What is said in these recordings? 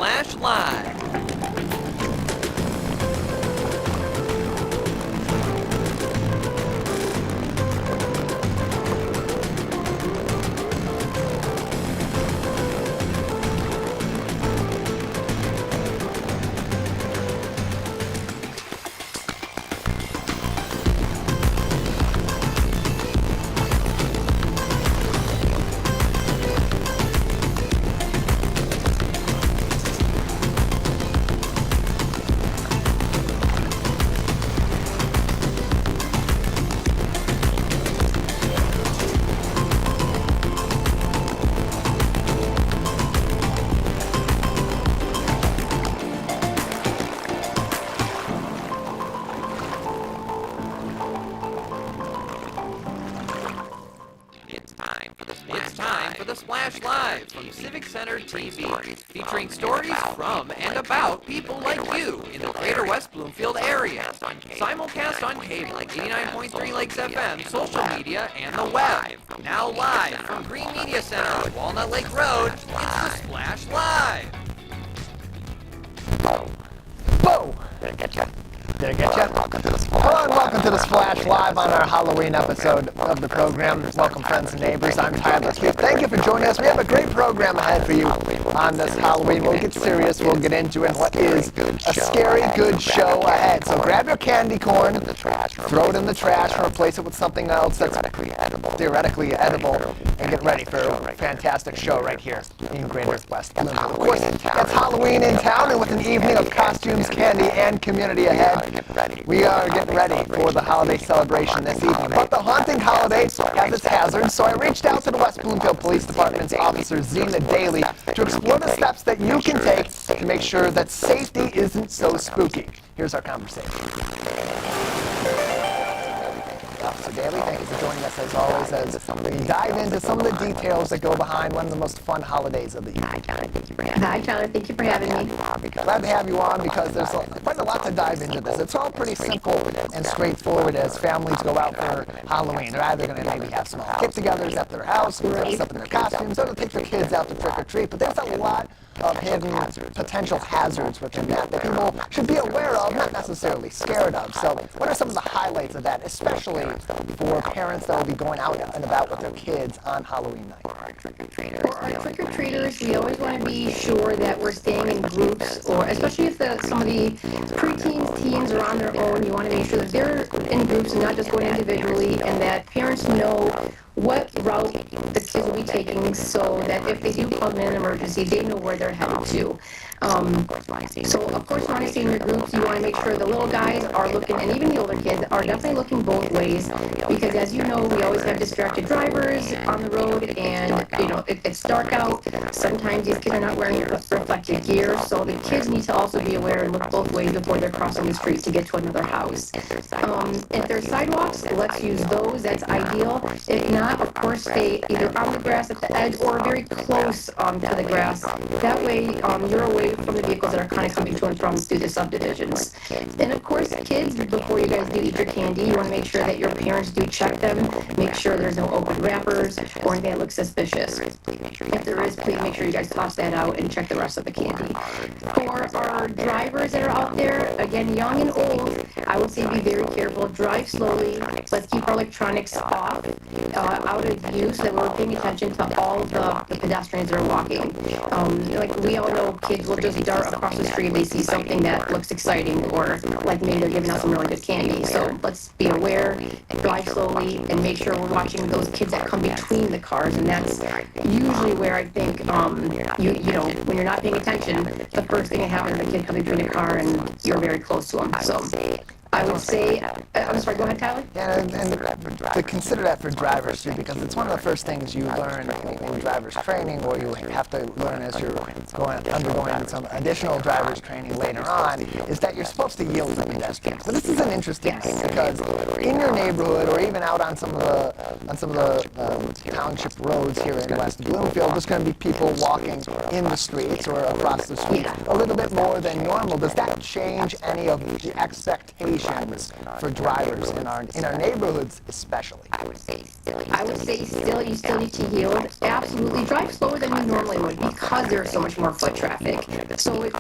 Splash Live. It's time for the Splash Live from Civic Center TV, featuring stories from and about people like you in the Greater West Bloomfield area. Simulcast on cable, 89.3 Lakes FM, social media, and the web. Now live from Green Media Center, Walnut Lake Road, it's the Splash Live. Whoa! Did I get you? Did I get you? Hello and welcome to the Splash Live on our Halloween episode of the program. Welcome friends and neighbors. I'm Tyler Smith. Thank you for joining us. We have a great program ahead for you on this Halloween. We'll get serious. We'll get into it. What is a scary good show ahead. So grab your candy corn, throw it in the trash, or replace it with something else that's theoretically edible, and get ready for a fantastic show right here in Greater West Bloomfield. Of course, it's Halloween in town, and with an evening of costumes, candy, and community ahead, we are getting ready for the holiday celebration this evening. But the haunting holiday has its hazards, so I reached out to the West Bloomfield Police Department's officer, Zena Daly, to explore the steps that you can take to make sure that safety isn't so spooky. Here's our conversation. Officer Daly, thank you for joining us as always as we dive into some of the details that go behind one of the most fun holidays of the year. Hi, Tyler. Thank you for having me. Glad to have you on because there's quite a lot to dive into this. It's all pretty simple and straightforward as families go out for Halloween. They're either going to maybe have small get-togethers at their house, dress up in their costumes, or they'll take their kids out to trick-or-treat. But there's a lot of hidden potential hazards within that people should be aware of, not necessarily scared of. So what are some of the highlights of that, especially for parents that will be going out and about with their kids on Halloween night? For our trick-or-treaters, we always want to be sure that we're staying in groups, or especially if some of the preteens, teens are on their own, you want to make sure that they're in groups and not just going individually, and that parents know what route the kids will be taking so that if they do come in an emergency, they know where they're headed to. So, of course, when I say in your groups, you want to make sure the little guys are looking, and even the older kids are definitely looking both ways, because as you know, we always have distracted drivers on the road, and, you know, it's dark out. Sometimes these kids are not wearing reflective gear, so the kids need to also be aware and look both ways before they're crossing the street to get to another house. If there's sidewalks, let's use those. That's ideal. If not, of course, stay either on the grass at the edge or very close to the grass. That way, you're away from the vehicles that are kind of coming to and from through the subdivisions. And of course, kids, before you guys do eat your candy, you want to make sure that your parents do check them, make sure there's no open wrappers or anything that looks suspicious. If there is, please make sure you guys toss that out and check the rest of the candy. For our drivers that are out there, again, young and old, I would say be very careful. Drive slowly. Let's keep our electronics off, out of view, so that we're paying attention to all of the pedestrians that are walking. Like we all know, kids will just dart across the street if they see something that looks exciting, or like maybe they're giving out some really good candy. So let's be aware, drive slowly, and make sure we're watching those kids that come between the cars. And that's usually where I think, you know, when you're not paying attention, the first thing that happens is a kid comes between the car and you're very close to them. So I would say, I'm sorry, go ahead, Tyler. Yeah, and to consider that for drivers too, because it's one of the first things you learn in driver's training, or you have to learn as you're undergoing some additional driver's training later on, is that you're supposed to yield to pedestrians. So this is an interesting thing, because in your neighborhood, or even out on some of the township roads here in West Bloomfield, there's going to be people walking in the streets or across the street a little bit more than normal. Does that change any of the expectations recommendations for drivers in our neighborhoods especially? I would say still, you still need to yield. Absolutely, drive slower than you normally would because there's so much more foot traffic. So if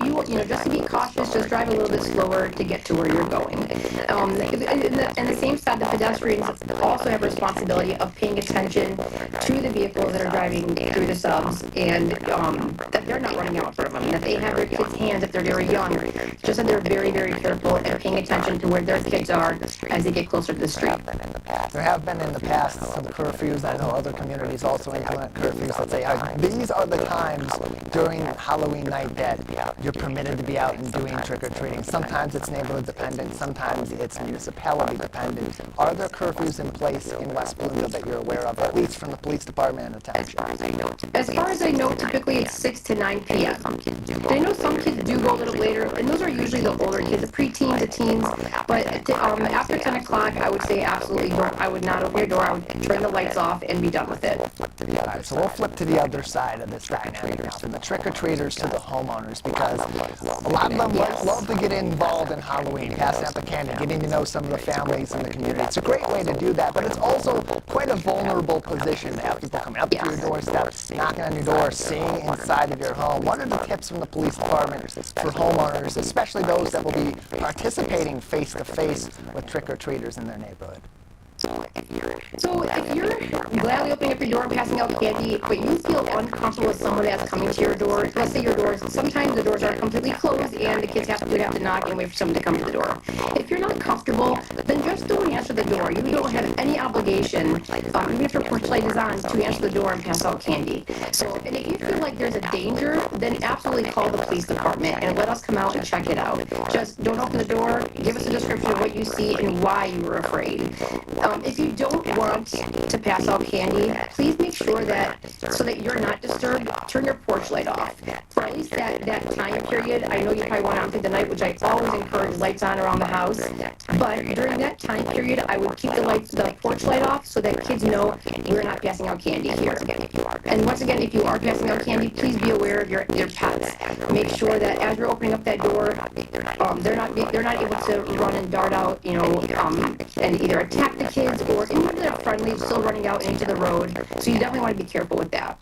just to be cautious, just drive a little bit slower to get to where you're going. And the same side, the pedestrians also have a responsibility of paying attention to the vehicles that are driving through the subs and that they're not running out in front of them, that they have their kids' hands if they're very young, just that they're very, very careful and paying attention to where their kids are as they get closer to the street. There have been in the past some curfews. I know other communities also implement curfews that say these are the times during Halloween night that you're permitted to be out and doing trick-or-treating. Sometimes it's neighborhood dependent, sometimes it's municipality dependent. Are there curfews in place in West Bloomfield that you're aware of, at least from the police department and township? As far as I know, typically it's 6 to 9 p.m. I know some kids do go a little later, and those are usually the older kids, the preteens, the teens. But after 10 o'clock, I would say absolutely don't. I would not open your door. I would turn the lights off and be done with it. All right, so we'll flip to the other side of this dynamic now, from the trick-or-treaters to the homeowners, because a lot of them love to get involved in Halloween, passing out the candy, getting to know some of the families in the community. It's a great way to do that, but it's also quite a vulnerable position to have people coming up to your doorstep, knocking on your door, seeing inside of your home. What are the tips from the police department for homeowners, especially those that will be participating face-to-face with trick-or-treaters in their neighborhood? So if you're gladly opening up your door and passing out candy, but you feel uncomfortable with someone that's coming to your door, let's say your doors, sometimes the doors are completely closed and the kids have to knock and wait for someone to come to the door. If you're not comfortable, then just don't answer the door. You don't have any obligation, even if your porch light is on, to answer the door and pass out candy. So, and if you feel like there's a danger, then absolutely call the police department and let us come out and check it out. Just don't open the door, give us a description of what you see and why you were afraid. If you don't want to pass out candy, please make sure that, so that you're not disturbed, turn your porch light off. For at least that time period, I know you probably want out through the night, which I always encourage lights on around the house, but during that time period, I would keep the porch light off so that kids know we're not passing out candy here. And once again, if you are passing out candy, please be aware of your pets. Make sure that as you're opening up that door, they're not able to run and dart out, and either attack the kids, or even if they're friendly, still running out into the road. So you definitely want to be careful with that.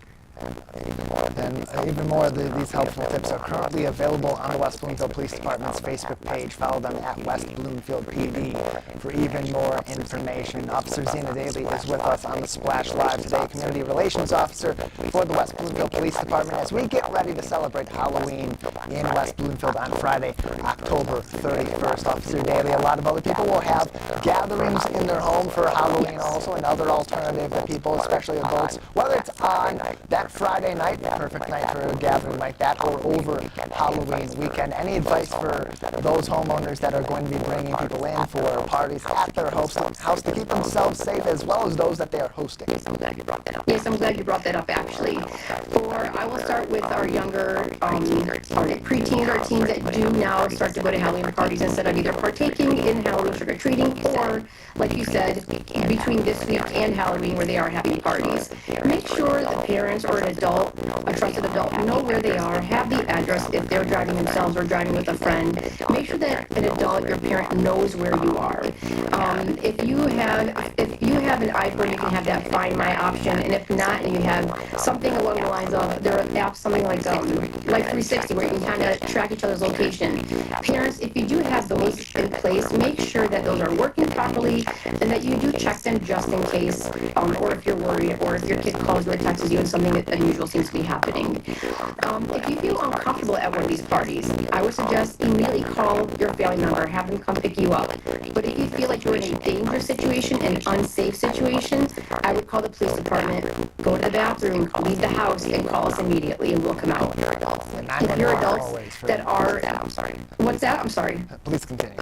And even more of these helpful tips are currently available on the West Bloomfield Police Department's Facebook page. Follow them at West Bloomfield PD for even more information. Officer Zena Daly is with us on the Splash Live today, Community Relations Officer for the West Bloomfield Police Department, as we get ready to celebrate Halloween in West Bloomfield on Friday, October 31st. Officer Daly, a lot of other people will have gatherings in their home for Halloween also, and other alternative for people, especially adults, whether it's on that Friday night, perfect night for a gathering like that, or over Halloween weekend. Any advice for those homeowners that are going to be bringing people in for parties at their house to keep themselves safe, as well as those that they are hosting? Yes, I'm glad you brought that up, actually. I will start with our younger preteens or teens that do now start to go to Halloween parties instead of either partaking in Halloween trick-or-treating or, like you said, between this week and Halloween where they are having parties. Make sure the parents or an adult, a trusted adult, know where they are, have the address if they're driving themselves or driving with a friend. Make sure that an adult, your parent, knows where you are. If you have an iPhone, you can have that Find My option, and if not, and you have something along the lines of, there are apps, something like 360, where you can kind of track each other's location. Parents, if you do have those in place, make sure that those are working properly, and that you do check them just in case, or if you're worried, or if your kid calls you or texts you and something unusual seems to be happening. If you feel uncomfortable at one of these parties, I would suggest immediately call your family member, have them come pick you up. But if you feel like you're in a dangerous situation, an unsafe situation, I would call the police department, go to the bathroom, leave the house, and call us immediately, and we'll come out. If you're adults that are... What's that? I'm sorry. Please continue.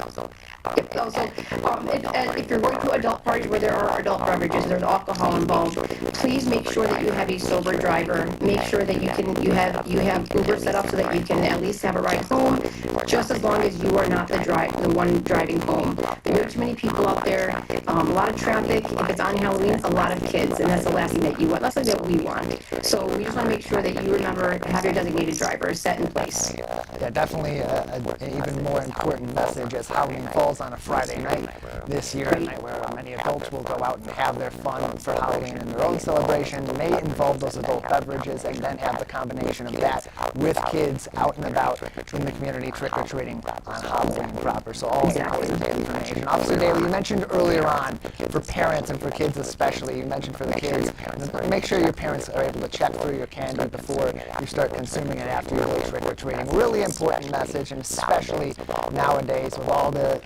If you're going to adult parties where there are adult beverages, there's alcohol involved, please make sure that you have a sober driver. Make sure that you have Uber set up so that you can at least have a ride home, just as long as you are not the one driving home. There are too many people out there, a lot of traffic, if it's on Halloween, a lot of kids, and that's the last thing that you want. That's something that we want. So we just want to make sure that you remember to have your designated driver set in place. Yeah, definitely an even more important message as Halloween falls on a Friday night this year, a night where many adults will go out and have their fun for Halloween, and their own celebration may involve those adult beverages, and then have the combination of that with kids out and about in the community trick-or-treating on Halloween proper. So all Officer Daly information. Officer Daly, you mentioned earlier on, for parents and for kids especially, you mentioned for the kids, make sure your parents are able to check through your candy before you start consuming it after you go trick-or-treating. Really important message, and especially nowadays with all the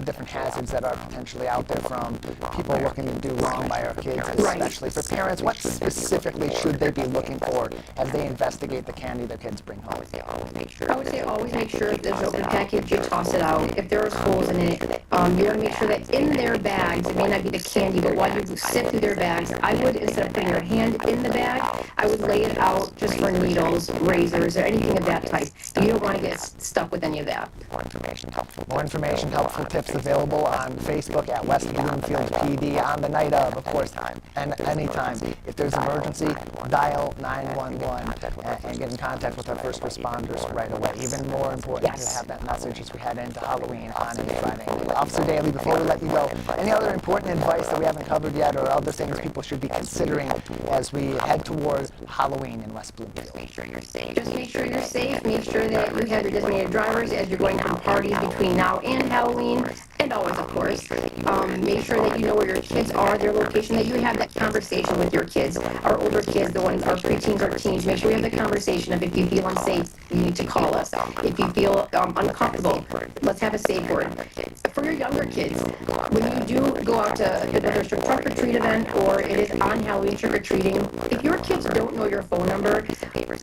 different hazards that are potentially out there from people looking to do wrong by our kids, especially for parents. What specifically should they be looking for as they investigate the candy their kids bring home? I would say always make sure if there's an open package, you toss it out. If there are holes in it, you want to make sure that in their bags, it may not be the candy, but while you sift through their bags, I would, instead of putting your hand in the bag, I would lay it out just for needles, razors, or anything of that type. You don't want to get stuck with any of that. More information, helpful tips available on Facebook at West Bloomfield PD on the night of course, and anytime. If there's an emergency, dial 911 and get in contact with our first responders right away. Even more important to have that message as we head into Halloween on any Friday. Officer Daly, before we let you go, any other important advice that we haven't covered yet, or other things people should be considering as we head toward Halloween in West Bloomfield? Just make sure you're safe. Make sure that you have your designated drivers as you're going to parties between now and Halloween, and always, of course. Make sure that you know where your kids are, their location, that you have that conversation with your kids, our older kids, the ones, our preteens, our teens. Make sure you have the conversation of if you feel unsafe, you need to call us. If you feel uncomfortable, let's have a safe word. For your younger kids, when you do go out to whether it's a trunk or treat event or it is on Halloween trick-or-treating, if your kids don't know your phone number,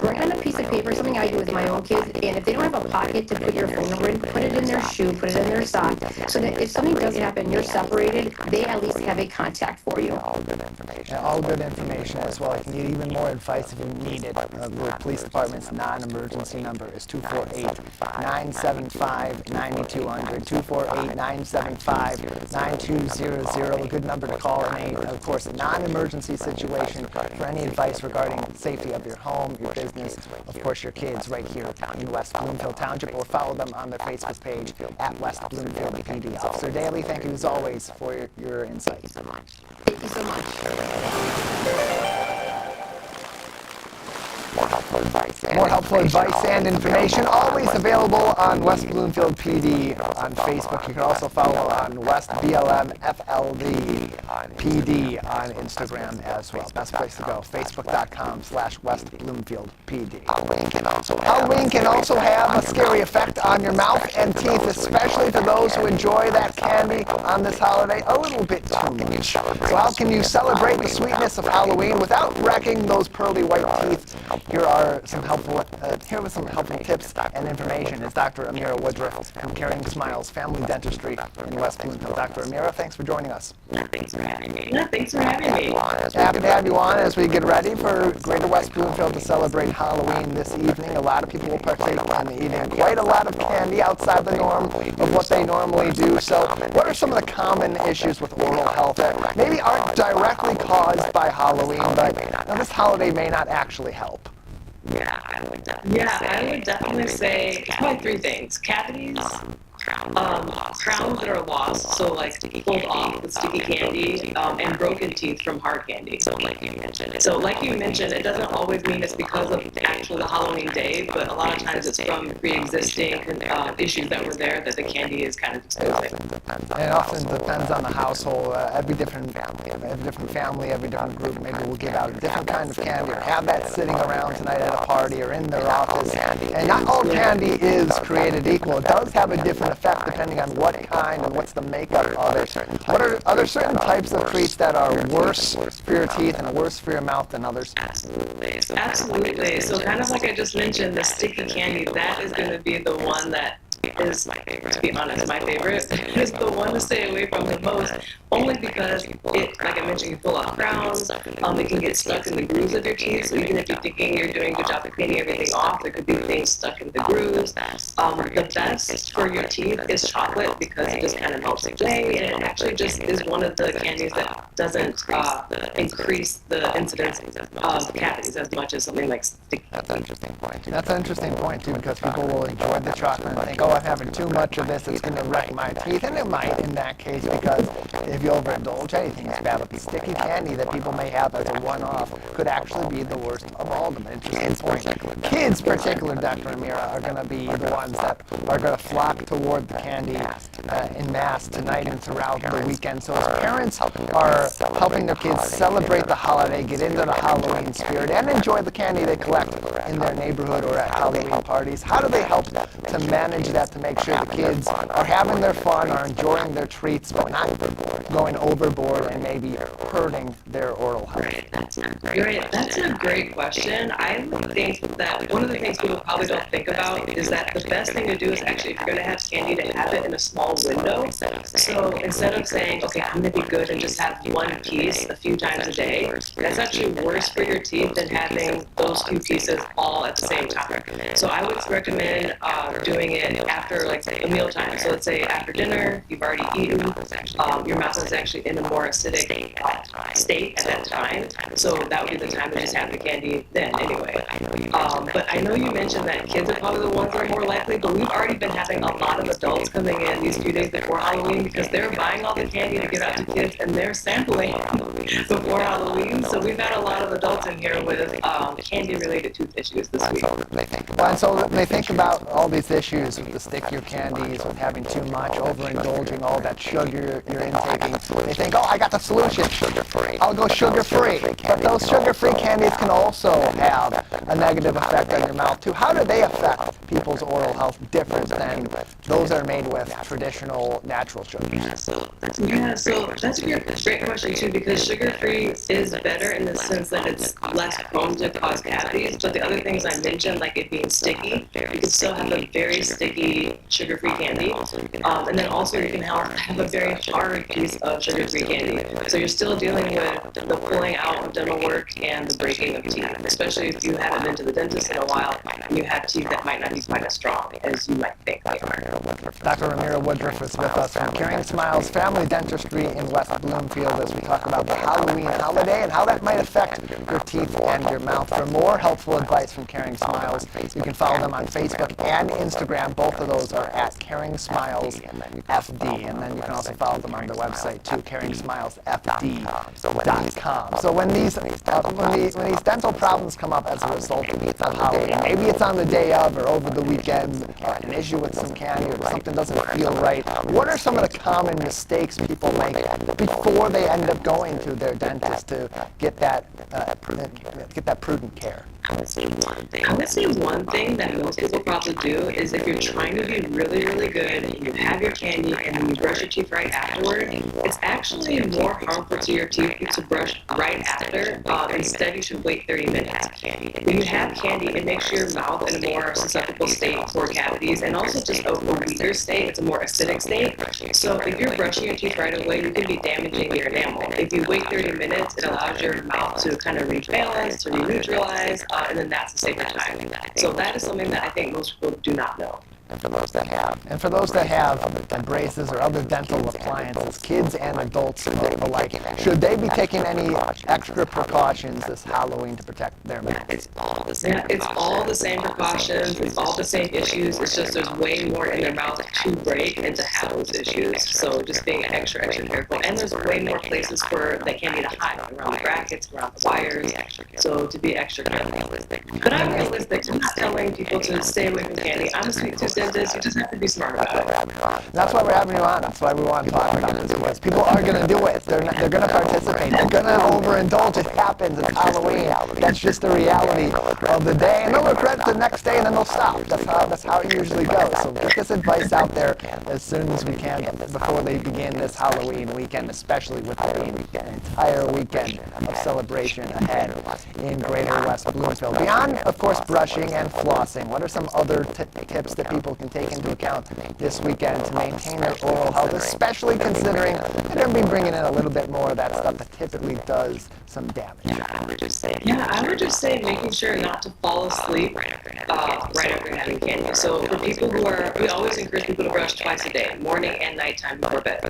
write on a piece of paper, something I do with my own kids, and if they don't have a pocket to put your phone number in, put it in their shoe, put it in their sock, so that if something does happen, you're separated, they at least have a contact for you. All good information as well. If you need even more advice, if you need it, the police department's non-emergency number is 248-975-9200, 248-975-9200, a good number to call in of course, a non-emergency situation for any advice regarding safety of your home, your business, of course, your kids right here in West Bloomfield Township, or follow them on their Facebook page at West Bloomfield PD. Officer Daly, thank you as always for your insight. Thank you so much. More helpful advice and information always available on West Bloomfield PD on Facebook. You can also follow on West BLM FLD PD on Instagram as well. Best place to go, facebook.com/West Bloomfield PD. Halloween can also have a scary effect on your mouth and teeth, especially for those who enjoy that candy on this holiday a little bit too much. So how can you celebrate the sweetness of Halloween without wrecking those pearly white teeth? Here are some helpful tips and information. Is Dr. Amira Woodruff from Caring Smiles Family Dentistry in West Bloomfield. Dr. Amira, thanks for joining us. Thanks for having me. Happy to have you on as we get ready for Greater West Bloomfield to celebrate Halloween this evening. A lot of people will partake in eating quite a lot of candy outside the norm of what they normally do. So what are some of the common issues with oral health that maybe aren't directly caused by Halloween, but this holiday may not actually help? Yeah, I would definitely say probably three things: cavities, crowns that are lost, so like pulled off with sticky candy, and broken teeth from hard candy. So like you mentioned, it doesn't always mean it's because of actually the Halloween day, but a lot of times it's from pre-existing issues that were there that the candy is kind of exposing. It often depends on the household. Every different family, every different group maybe will give out a different kind of candy or have that sitting around tonight at a party or in their office. And not all candy is created equal. It does have a different effect depending on what kind and what's the makeup of it. Are there certain types of treats that are worse for your teeth and worse for your mouth than others? Absolutely. So kind of like I just mentioned, the sticky candy, that is going to be the one that is, to be honest, my favorite. Is the one to stay away from the most, only because it, like I mentioned, you pull off crowns. It can get stuck in the grooves of your teeth. So even if you're thinking you're doing a good job of cleaning everything off, there could be things stuck in the grooves. The best for your teeth is chocolate because it just kind of melts away, and it actually just is one of the candies that doesn't increase the incidence of cavities as much as something like sticky. That's an interesting point. That's an interesting point too, because people will enjoy the chocolate and think, oh, I'm having too much of this, it's going to wreck my teeth, and it might in that case, because if you overindulge, anything's bad. But the sticky candy that people may have as a one-off could actually be the worst of all of them. Interesting point. Kids, particularly, Dr. Amira, are going to be the ones that are going to flock toward the candy in mass tonight and throughout the weekend. So as parents are helping their kids celebrate the holiday, get into the Halloween spirit, and enjoy the candy they collect in their neighborhood or at Halloween parties, how do they help to manage that, to make sure the kids are having their fun, are enjoying their treats, but not going overboard and maybe hurting their oral health? Right, that's a great question. I would think that one of the things people probably don't think about is that the best thing to do is actually, if you're going to have candy, to have it in a small window. So instead of saying, okay, I'm going to be good and just have one piece a few times a day, that's actually worse for your teeth than having those few pieces all at the same time. So I would recommend doing it after like a meal time. So let's say after dinner, you've already eaten, your mouth is actually in a more acidic state at that time. So that would be the time to just have the candy then anyway. But I know you mentioned that kids are probably the ones that are more likely, but we've already been having a lot of adults coming in these few days before Halloween because they're buying all the candy to give out to kids and they're sampling before Halloween. So we've had a lot of adults in here with candy-related tooth issues this week. And so they think about all these issues with the stickier candies, with having too much, overindulging, all that sugar you're intaking. They think, oh, I got the solution. Sugar-free. I'll go sugar-free. But those sugar-free candies can also have a negative effect on your mouth, too. How do they affect people's oral health different than those that are made with traditional natural sugars? Yeah, so that's a great question, too, because sugar-free is better in the sense that it's less prone to cause cavities. But the other things I mentioned, like it being sticky, you can still have a very sticky sugar-free candy. And then also you can have a very hard piece of sugar-free candy. So you're still dealing with the pulling out of dental work and the breaking of teeth, especially if you haven't been to the dentist in a while and you have teeth that might not be quite as strong as you might think they are. Dr. Ramira Woodruff is with us from Caring Smiles Family Dentistry in West Bloomfield as we talk about the Halloween holiday and how that might affect your teeth and your mouth. For more helpful advice from Caring Smiles, you can follow them on Facebook and Instagram. Both of those are at Caring Smiles FD, and then you can also follow them on their website too, caringsmilesfd.com. So when these dental problems come up as a result of Halloween, maybe it's on the day of or over the weekend, an issue with some candy or something doesn't feel right, what are some of the common mistakes people make before they end up going to their dentist to get that prudent care? I would say one thing that most people probably do is if you're trying to be really, really good and you have your candy and then you brush your teeth right afterward, it's actually more harmful to your teeth to brush right after. Instead, you should wait 30 minutes. When you have candy, it makes your mouth in a more susceptible state for cavities and also just a weaker state. It's a more acidic state. So if you're brushing your teeth right away, you can be damaging your enamel. If you wait 30 minutes, it allows your mouth to kind of rebalance, to re-neutralize, and then that's a safer time. So that is something that I think most people do not know. And for those that have braces or other dental appliances, kids and adults alike, should they be taking any extra precautions this Halloween to protect their mouth? It's all the same precautions. It's all the same issues. It's just there's way more in their mouth to break and to have those issues. So just being extra careful. And there's way more places for that candy to hide, around the brackets, around the wires. So to be extra careful. But I'm realistic. I'm not telling people to stay away from candy. I'm a sweet tooth dentist. You just have to be smart about it. That's why we're having you on. That's why we want to talk about this, because people are going to do it. They're going to participate. They're going to overindulge. It happens. It's Halloween. That's just the reality of the day. And they'll regret the next day, and then they'll stop. That's how it usually goes. So get this advice out there as soon as we can before they begin this Halloween weekend, especially with the entire weekend of celebration ahead in Greater West Bloomfield. Beyond, of course, brushing and flossing, what are some other tips that people people can take into account this weekend to maintain their oral health, especially considering they're going to be bringing in a little bit more of that stuff that typically does some damage? I would just say making sure not to fall asleep right after having candy. So for people we always encourage people to brush twice a day, morning and nighttime before bed.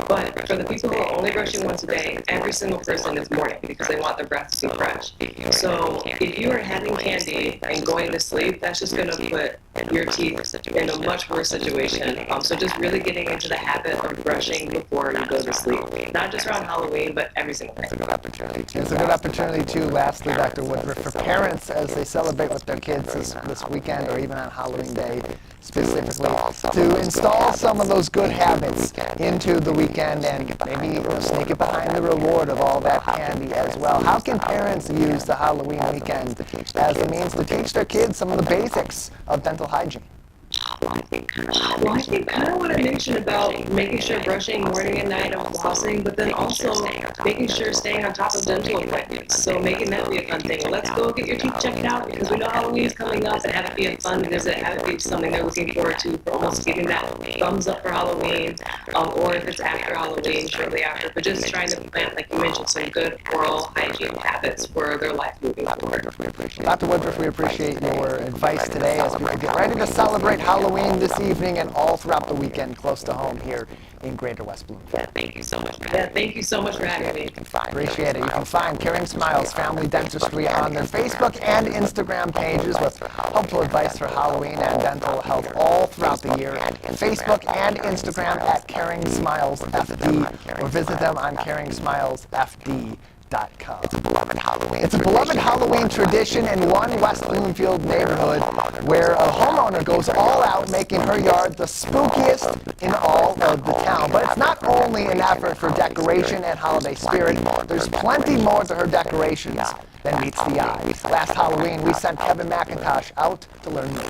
But for the people who are only brushing once a day, every single person is morning because they want their breath to be fresh. So if you are having candy and going to sleep, that's just going to put your teeth in a much worse situation. So just really getting into the habit of brushing before you go to sleep. Not just around Halloween, but every single day. It's a good opportunity too, lastly, Dr. Woodruff, for parents as they celebrate with their kids this weekend or even on Halloween Day specifically, to install some of those good habits into the weekend and maybe sneak it behind the reward of all that candy as well. How can parents use the Halloween weekend as a means to teach their kids some of the basics of dental hygiene? Well, I think kind of what I mentioned about making sure brushing morning and night and flossing, but then also making sure staying on top of dental appointments. So making that be a fun thing. Let's go get your teeth checked out because we know Halloween is coming up and have it be a fun visit, have it be something they're looking forward to for almost giving that thumbs up for Halloween, or if it's after Halloween, shortly after. But just trying to plant, like you mentioned, some good oral hygiene habits for their life moving forward. Dr. Woodruff, we appreciate your advice today as people get ready to celebrate Halloween this evening and all throughout the weekend close to home here in Greater West Bloomfield. Thank you so much. Thank you so much for having me. Appreciate it. You can find Caring Smiles Family Dentistry on their Facebook and Instagram pages with helpful advice for Halloween and dental health all throughout the year. Facebook and Instagram at Caring Smiles FD, or visit them on caringsmilesfd.com. It's a beloved Halloween tradition in one West Bloomfield neighborhood where a homeowner goes all out making her yard the spookiest in all of the town. But it's not only an effort for decoration and holiday spirit, there's plenty more to her decorations than meets the eye. Last Halloween, we sent Kevin McIntosh out to learn more.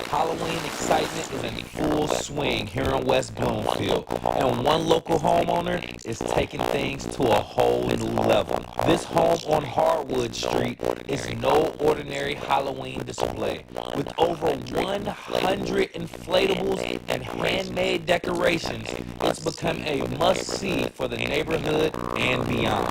Halloween excitement is in full swing here in West Bloomfield, and one local homeowner is taking things to a whole new level. This home on Hardwood Street is no ordinary Halloween display. With over 100 inflatables and handmade decorations, it's become a must-see for the neighborhood and beyond.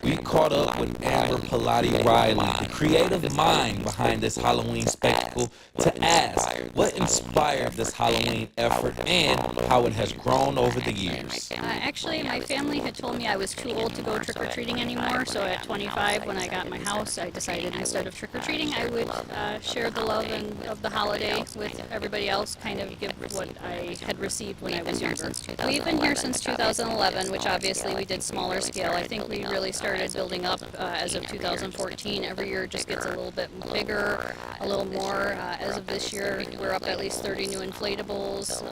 We caught up with Amber Pilati Riley, the creative mind behind this Halloween spectacle, to ask what inspired this Halloween effort and how it has grown over the years. Actually, my family had told me I was too old to go trick-or-treating anymore, so at 25, when I got my house, I decided instead of trick-or-treating, I would share the love of the holiday with everybody else, kind of give what I had received when I was younger. We've been here since 2011, which obviously we did smaller scale. I think we really started building up as of 2014. Every year just gets a little bit bigger, a little more. As of this year, we're up at least 30 new inflatables.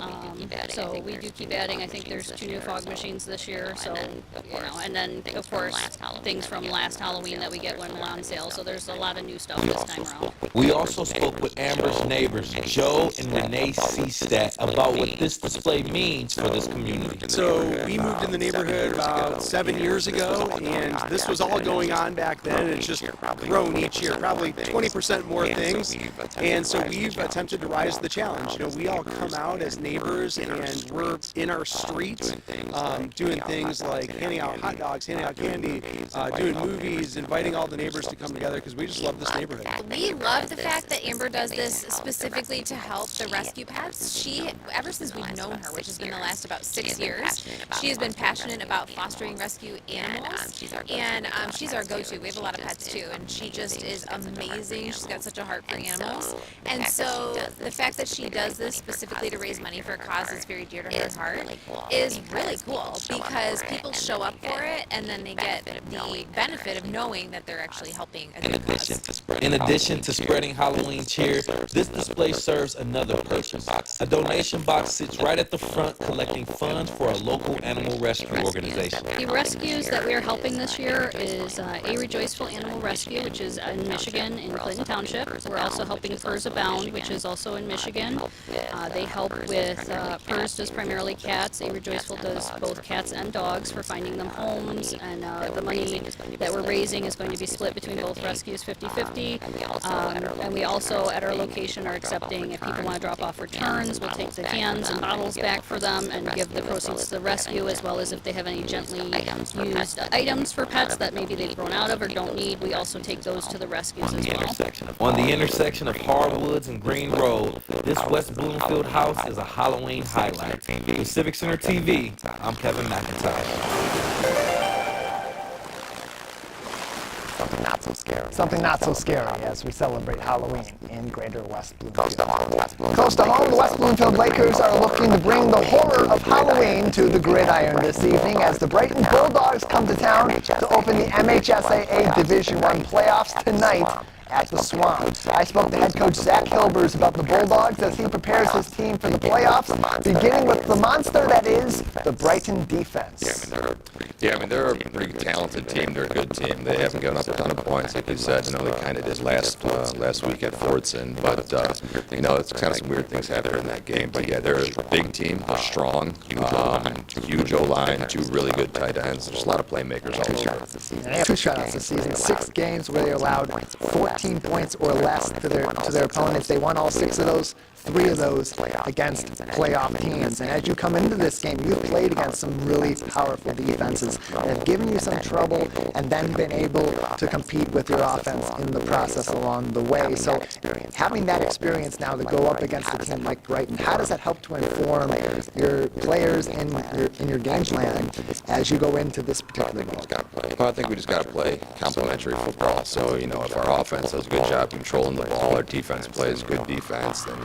So we do keep adding. I think there's 2 new fog machines this year. So, and then of course things from last Halloween that we get when we're on sale. So there's a lot of new stuff this time around. We also spoke with Amber's neighbors, Joe and Renee Seastat, about what this display means for this community. So we moved in the neighborhood about 7 years ago, and this was all going on back then, and it's just grown each year, probably 20% more things. And so we've attempted to rise to the challenge. We all come out as neighbors, and we're in our streets doing things like handing out hot dogs, handing out candy, doing movies, inviting all the neighbors to come together because we just love this neighborhood. We love the fact that Amber does this specifically to help the rescue pets. She, ever since we've known her, which is going to last about 6 years, she has been passionate about fostering rescue animals, and she's our go-to. We have a lot of pets too, and she just is amazing. She's got such a heart for animals, and so the fact that she does this specifically to raise money for a cause that's very dear to her heart is really cool, because people show up for it, and then they get the benefit of knowing that they're actually helping a good cause. In addition to spreading Halloween cheer, this display serves another purpose. A donation box sits right at the front collecting funds for a local animal rescue organization. The rescues rescues that we are helping this year is A Rejoiceful Animal Rescue, which is in Michigan in Clinton Township. We're also helping Purrs Abound, which is also in Michigan. They help with, Purrs does primarily cats. A Rejoiceful does both cats and dogs for finding them homes, and the money that we're raising is going to be split between both rescues 50-50. And we also, at our location, are accepting, if people want to drop off returns, we'll take the cans and bottles back for them and give the proceeds to the rescue, as well as if they have any gently used items for pets that maybe they've grown out of or don't need, we also take those to the rescues as well. On the intersection of Hardwoods and Green Road, this West Bloomfield house is a Halloween highlight. With Civic Center TV, I'm Kevin McIntyre. Something not so scary as we celebrate Halloween in Greater West Bloomfield. Close to home, the West Bloomfield Lakers are looking to bring the horror of Halloween to the gridiron this evening as the Brighton Bulldogs come to town to open the MHSAA Division I playoffs tonight at the Swamp. I spoke to head coach Zach Hilbers about the Bulldogs as he prepares his team for the playoffs, beginning with the monster that is the Brighton defense. They're a pretty talented team. They're a good team. They haven't given up a ton of points, like you said. They kind of did last week at Fordson, but it's kind of some weird things happened in that game. But yeah, they're a big team. They're strong, huge O-line, two really good tight ends. There's a lot of playmakers also. They have 2 shutouts this season, 6 games where they allowed 14 points or less to their opponents. They won all 6 of those, 3 of those against playoff teams. And as you come into this game, you've played against some really powerful defenses that have given you some trouble and then been able to compete with your offense in the process along the way. So having that experience now to go up against a team like Brighton, how does that help to inform your players in your game plan as you go into this particular game? Well, I think we just got to play complementary football. So, if our offense does a good job controlling the ball, our defense plays good defense, then,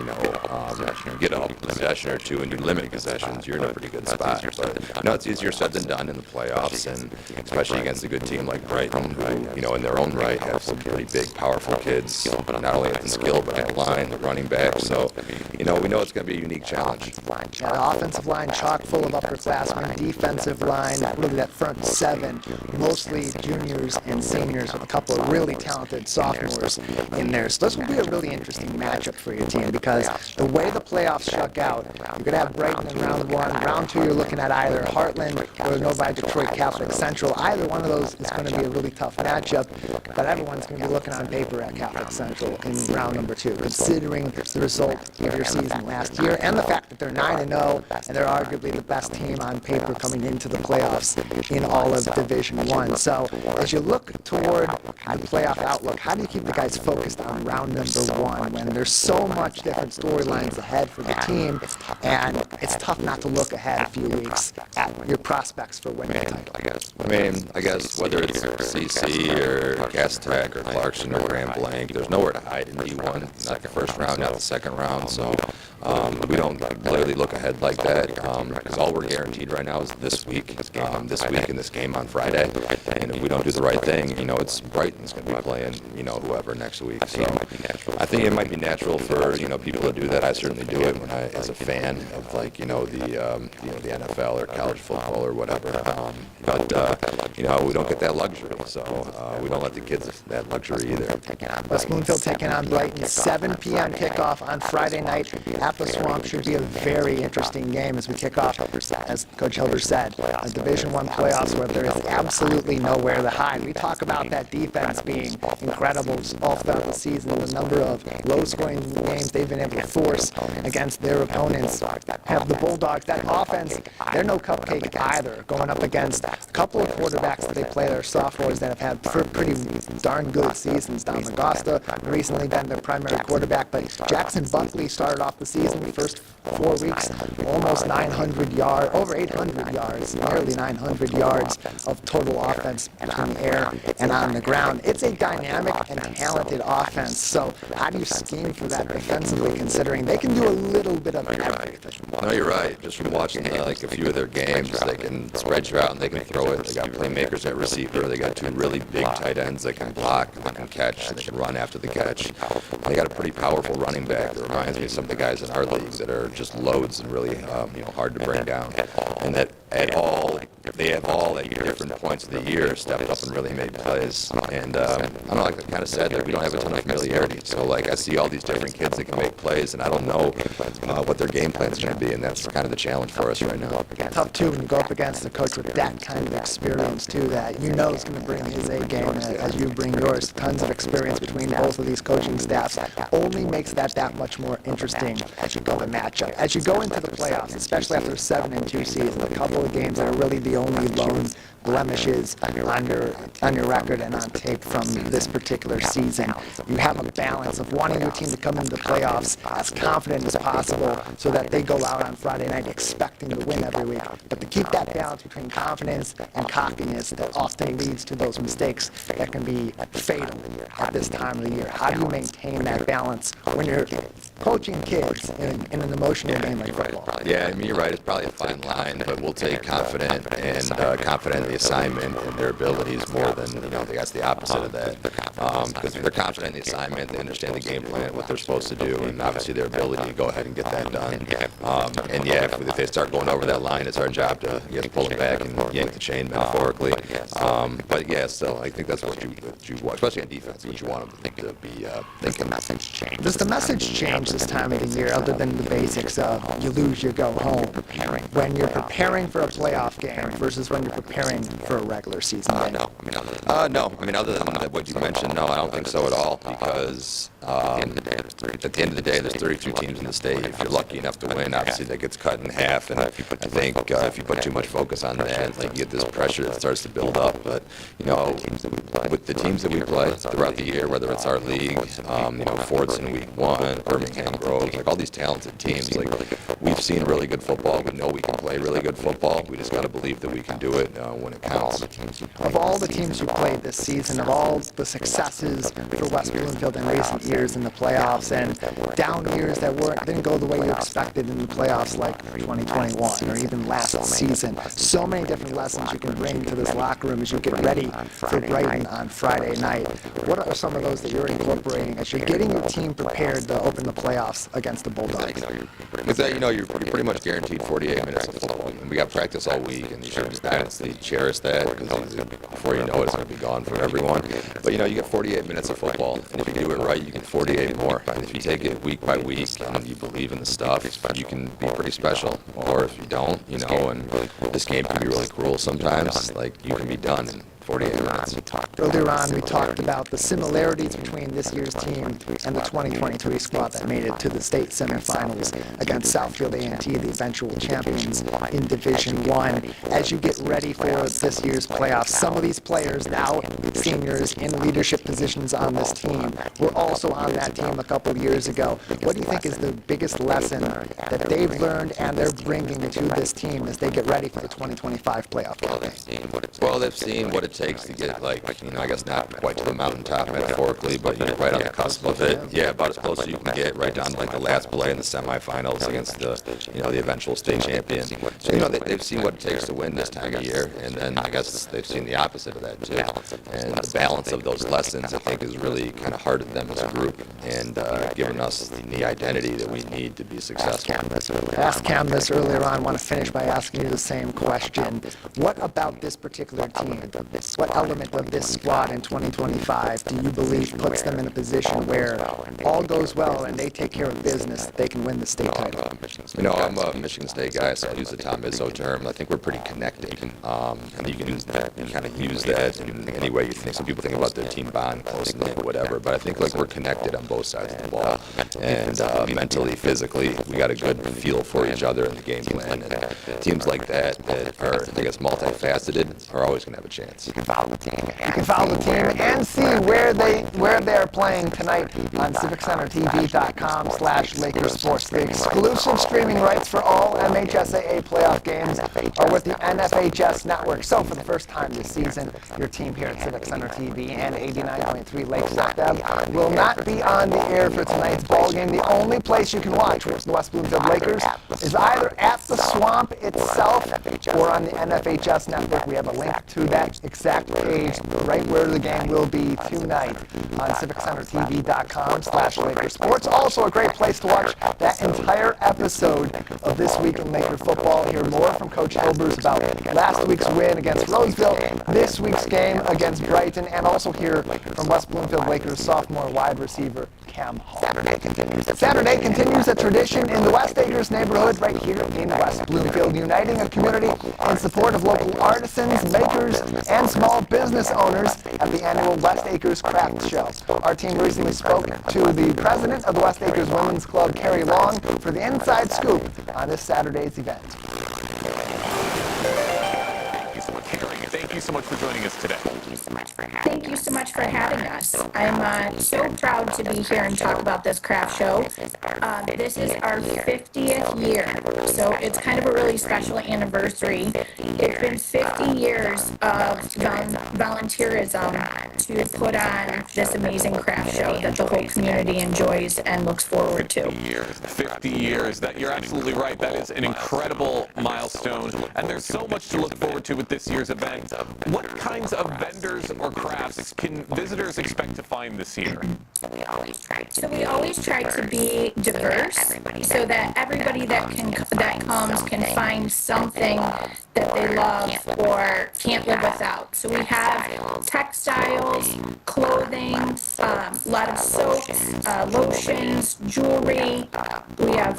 get a possession or 2 and you limit possessions, you're in a pretty good spot. But, it's easier said than done in the playoffs, and especially against a good team like Brighton, who, in their own right, have some pretty big, powerful kids, not only at the skill, but at the line, the running back. So, we know it's going to be a unique challenge. That offensive line chock full of upperclassmen, defensive line, really that front 7, mostly juniors and seniors with a couple of really talented sophomores in there. So this will be a really interesting matchup for your team because the way the playoffs shook out, you're going to have Brighton in round 1. Round 2, you're looking at either Heartland or Novi Detroit Catholic Central. Either one of those is going to be a really tough matchup, but everyone's going to be looking on paper at Catholic Central in round number 2, considering the result of your season last year and the fact that they're 9-0 and they're arguably the best team on paper coming into the playoffs in all of Division I. So as you look toward the playoff outlook, how do you keep the guys focused on round number 1 when there's so much different storylines ahead for the team, and it's tough not to look ahead a few weeks at your prospects for winning the title? I guess whether it's CC or Cass Tech or Clarkson or Grand Blanc, there's nowhere to hide in D1. Not the first round, not the second round. So we don't clearly look ahead like that because all we're guaranteed right now is this week and this game on Friday. And if we don't do the right thing, it's Brighton's going to be playing, whoever next week. So I think it might be natural for people to do that. I certainly do it when as a fan of the NFL or college football or whatever. But we don't get that luxury, so we don't let the kids have that luxury either. West Bloomfield taking on Brighton, 7 p.m. kickoff on Friday night at the Swamp. Should be a very interesting game as we kick off, as Coach Hilbert said, a Division I playoffs where there is absolutely nowhere to hide. We talk about that defense being incredible all throughout the season, the number of low-scoring games they've been able to force against their opponents. Have the Bulldogs, that offense, they're no cupcake either, going up against a couple of quarterbacks that they play that are sophomores that have had pretty darn good seasons. Don Magosta recently been their primary quarterback, but Jackson Buckley started off the season, the first 4 weeks, almost 900 yards, over 800 yards, nearly 900 yards of total offense between the air and on the ground. It's a dynamic and talented offense, so how do you scheme for that defensively, considering they can do a little bit of everything? No, you're right. Just from watching a few of their games, they can spread you out and they can throw it. They got playmakers at receiver. They got 2 really big tight ends that can block, they can catch, they can run after the catch. They got a pretty powerful running back that reminds me of some of the guys in our leagues that are just loads and really hard to bring down. and that they have all at different points of the year stepped up and really made plays. And I don't know, like I kind of said, that we don't have a ton of familiarity. So like I see all these different kids that can make plays, and I don't know what their game plan is going to be, and that's kind of the challenge for us right now. Tough too when you go up against a coach with that kind of experience too, that you know is going to bring his A game as you bring yours. Tons of experience between both of these coaching staffs only makes that much more interesting as you go to matchup. As you go into the playoffs, especially after a 7-2 season, a couple of games that are really the only lone blemishes on your record and on tape from this particular season. You have a balance of wanting your team to come into the playoffs as confident as possible so that they go out on Friday night expecting to win every week. But to keep that balance between confidence and cockiness that often leads to those mistakes that can be fatal at this time of the year. How do you maintain that balance when you're coaching kids in an emotional game like football? Yeah, I mean, you're right. It's probably a fine line, but we'll take confident in the assignment and their abilities more than, I guess the opposite of that. Because they're confident in the assignment, they understand the game plan, what they're supposed to do, and obviously their ability to go ahead and get that done. And yeah, if they start going over that line, it's our job to pull it back and yank the chain metaphorically. But yeah, still, I think that's what you want, especially on defense, what you want them to be thinking. Does the message change this time of the year, other than the basics of you lose, you go home, when you're preparing for a playoff game versus when you're preparing for a regular season game? No. I mean, other than what you mentioned, no, I don't think so at all, because at the end of the day, there's 32 teams in the state. If you're lucky enough to win, obviously that gets cut in half, and I think if you put too much focus on that, like, you get this pressure that starts to build up. But, with the teams that we play throughout the year, whether it's our league, Fordson Week 1, Birmingham Grove, like all these talented teams, like, we've seen really good football. We know we can play really good football. We just got to believe that we can do it when it counts. Of all the teams you played this season, of all the successes for West Bloomfield in recent years in the playoffs, and down years that didn't go the way you expected in the playoffs, like 2021 or even last season, so many different lessons you can bring to this locker room as you get ready for Brighton on Friday night. What are some of those that you're incorporating as you're getting your team prepared to open the playoffs against the Bulldogs? With that, you're pretty much guaranteed 48 minutes of football, and we got practice all week, and you should just honestly cherish that, because before you know it, it's going to be gone for everyone. But you get 48 minutes of football, and if you do it right, you get 48 more. And if you take it week by week and you believe in the stuff, you can be pretty special. Or if you don't, and this game can be really cruel sometimes, like, you can be done in 48 minutes. Earlier on, we talked about the similarities between this year's team and the 2023 squad that made it to the state semifinals against Southfield A&T, the eventual champions in Division 1. As you get ready for this year's playoffs, some of these players, now seniors in leadership positions on this team, were also on that team a couple of years ago. What do you think is the biggest lesson that they've learned and they're bringing to this team as they get ready for the 2025 playoff campaign? Well, they've seen what it takes to get, I guess not quite to the mountaintop metaphorically, but you're right on the cusp of it. Yeah, about as close as you can get, right down to the last play in the semifinals against the eventual state champion. So, they've seen what it takes to win this time of year, and then I guess they've seen the opposite of that too. And the balance of those lessons, I think, is really kind of hardened them as a group and given us the identity that we need to be successful. I asked Cam this earlier on. I want to finish by asking you the same question. What about this particular team? What element of this squad in 2025 do you believe puts them in a position where all goes well and they take care of business, they can win the state title? I'm a Michigan State guy, so I use the Tom Izzo term. I think we're pretty connected. And you can kind of use that in any way you think. Some people think about their team bond, close knit, whatever, but I think we're connected on both sides of the ball. And mentally, physically, we got a good feel for each other in the game plan. And teams like that are, I guess, multifaceted are always going to have a chance. You can follow the team and see where they're playing tonight on civiccentertv.com/LakersSports. The exclusive streaming rights for all MHSAA playoff games are with the NFHS network. So for the first time this season, your team here at Civic Center TV and 89.3 Lakes FM will not be on the air for tonight's ball game. The only place you can watch the West Bloomfield Lakers is either at the Swamp itself or on the NFHS network. We have a link to that exact page right where the game will be tonight on civiccentertv.com/LakerSports. Also a great place to watch that entire episode of This Week in Laker Football. Hear more from Coach Hilbers about last week's win against Roseville, this week's game against Brighton, and also hear from West Bloomfield Lakers sophomore wide receiver Cam Hall. Saturday continues a tradition in the West Acres neighborhood right here in West Bloomfield, uniting a community in support of local artisans, makers, and small business owners at the annual West Acres Craft Show. Our team recently spoke to the president of the West Acres Women's Club, Carrie Long, for the inside scoop on this Saturday's event. Thank you so much for joining us today. Thank you so much for having us. I'm so proud to be here and talk about this craft show. This is our 50th year, so it's kind of a really special anniversary. It's been 50 years of volunteerism to put on this amazing craft show that the whole community enjoys and looks forward to. 50 years. That you're absolutely right. That is an incredible milestone, and there's so much to look forward to with this year's event. What kinds of vendors or crafts can visitors expect to find this year? So we always try to be diverse so that everybody that comes can find something that they love or can't live without. So we have textiles, clothing, a lot of soaps, lotions, jewelry. We have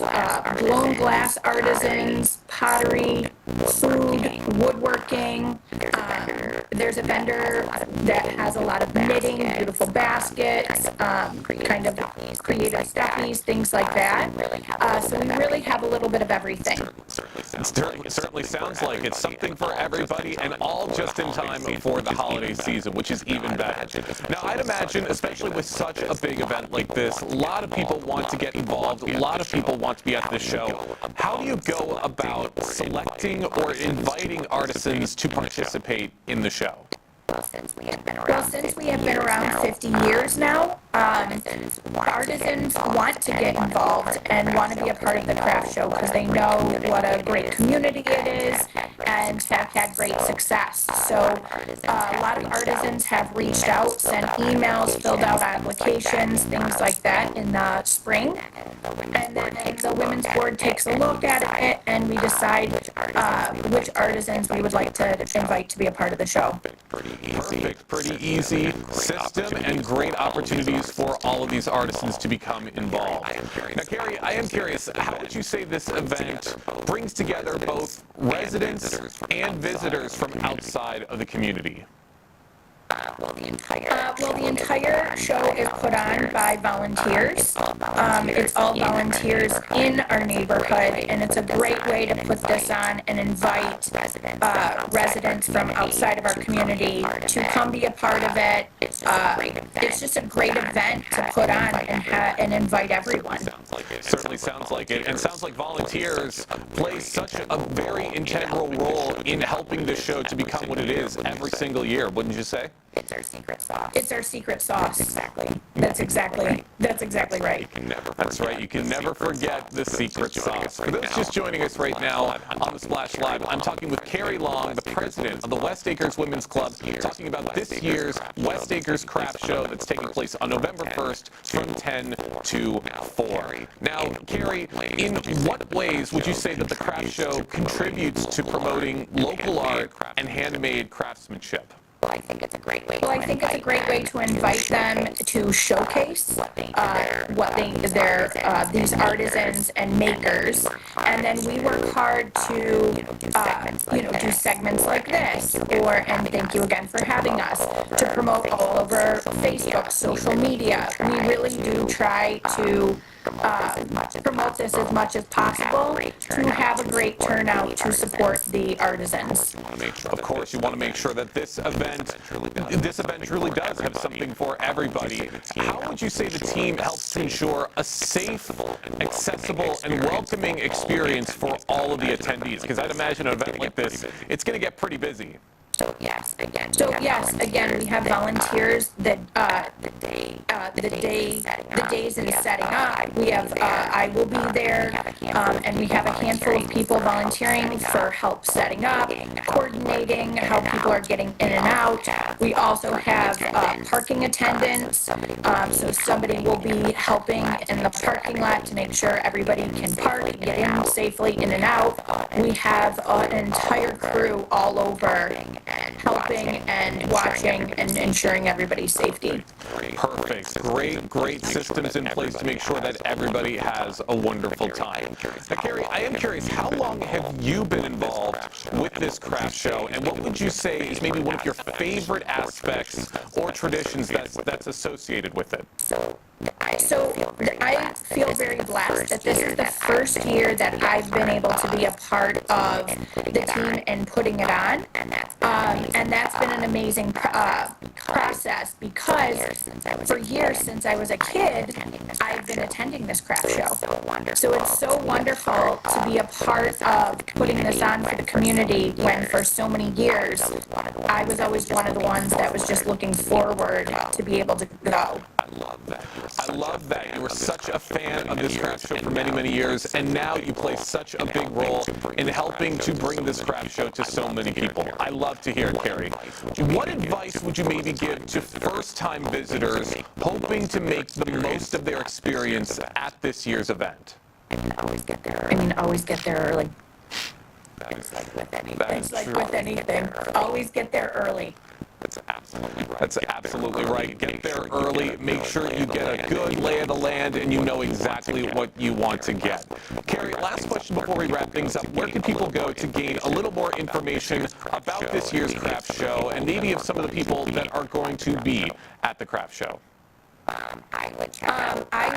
blown glass artisans, pottery, food, woodworking. There's a vendor that has a lot of knitting, beautiful baskets, kind of creative stuffies, things like that. So we really have a little bit of everything. It certainly sounds like it's something for everybody, and all just in time for the holiday season, which is even better. Now, I'd imagine, especially with such a big event like this, a lot of people want to get involved, a lot of people want to be at this show. How do you go about selecting or inviting artisans to participate in the show? Well, since we have been around 50 years now, artisans want to get involved and want to be a part of the craft show because they know what a great community it is and have had great success. So a lot of artisans have reached out, sent emails, filled out applications, things like that in the spring. And then the Women's Board takes a look at it and we decide which artisans we would like to invite to be a part of the show. Perfect, pretty easy system and great opportunities for all of these artisans to become involved. Now, Carrie, I am curious, how would you say this event brings together both residents and visitors from outside of the community? Well, the entire show is put on by volunteers. It's all volunteers in our neighborhood, and it's a great way to put this on and invite residents from outside of our community to come be a part of it. It's just a great event to put on and invite everyone. Certainly sounds like it, and sounds like volunteers play such a very integral role in helping this show to become what it is every single year, wouldn't you say? It's our secret sauce. It's our secret sauce. That's exactly right. That's right. You can never forget the secret sauce. For those just joining us right now on the Splash Live, I'm talking with Carrie Long, the president of the West Acres Women's Club, talking about this year's West Acres Craft Show that's taking place on November 1st from 10 to 4. Now, Carrie, in what ways would you say that the craft show contributes to promoting local art and handmade craftsmanship? Well, I think it's a great way to invite them to showcase these artisans and makers, and then we work hard to do segments like this, and thank you again for having us, to promote all over Facebook, social media. We really do try to promote this as much as possible to have a great turnout to support the artisans. Of course, you want to make sure that this event truly does have something for everybody. How would you say the team helps ensure a safe, accessible, and welcoming experience for all of the attendees? Because I'd imagine an event like this, it's going to get pretty busy. So yes, again, we have volunteers that the days it is setting up. We have I will be there, and we have a handful of people volunteering for help setting up, coordinating how people are getting in and out. We also have parking attendants, so somebody will be helping in the parking lot to make sure everybody can park and get in safely in and out. We have an entire crew all over helping and watching and ensuring everybody's safety. Perfect. Great systems in place to make sure that everybody has a wonderful time. Now, Carrie, I am curious, how long have you been involved with this craft show, and what would you say is maybe one of your favorite aspects or traditions that's associated with it? So I feel very blessed that this is the first year that I've been able to be a part of the team and putting it on. And that's been an amazing process because for years since I was a kid, I've been attending this craft show. So it's so wonderful to be a part of putting this on for the community when for so many years I was always one of the ones that was just looking forward to be able to go. I love that. You were such a fan of this craft show for many years, and now you play such a big role in helping to bring this craft show to so many people. I love to hear it, Carrie. What advice would you maybe give to first-time visitors hoping to make the most of their experience at this year's event? Always get there early. It's like with anything. Always get there early. That's absolutely right. Get there early. Make sure you get a good lay of the land and you know exactly what you want to get. Carrie, last question before we wrap things up. Where can people go to gain a little more information about this year's craft show and maybe of some of the people that are going to be at the craft show? I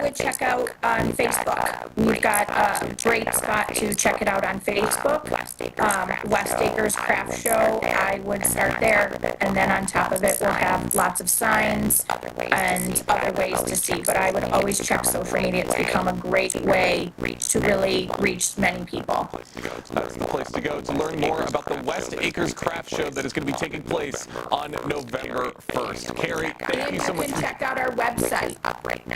would check out on Facebook. We've got a great spot to check it out on Facebook. West Acres Craft Show. I would start there, and then on top of it, we'll have lots of signs and other ways to see. But I would always check social media. It's become a great way to really reach many people. That's the place to go to learn more about the West Acres Craft Show that is going to be taking place on November 1st. Carrie, thank you so much. You can check out our website,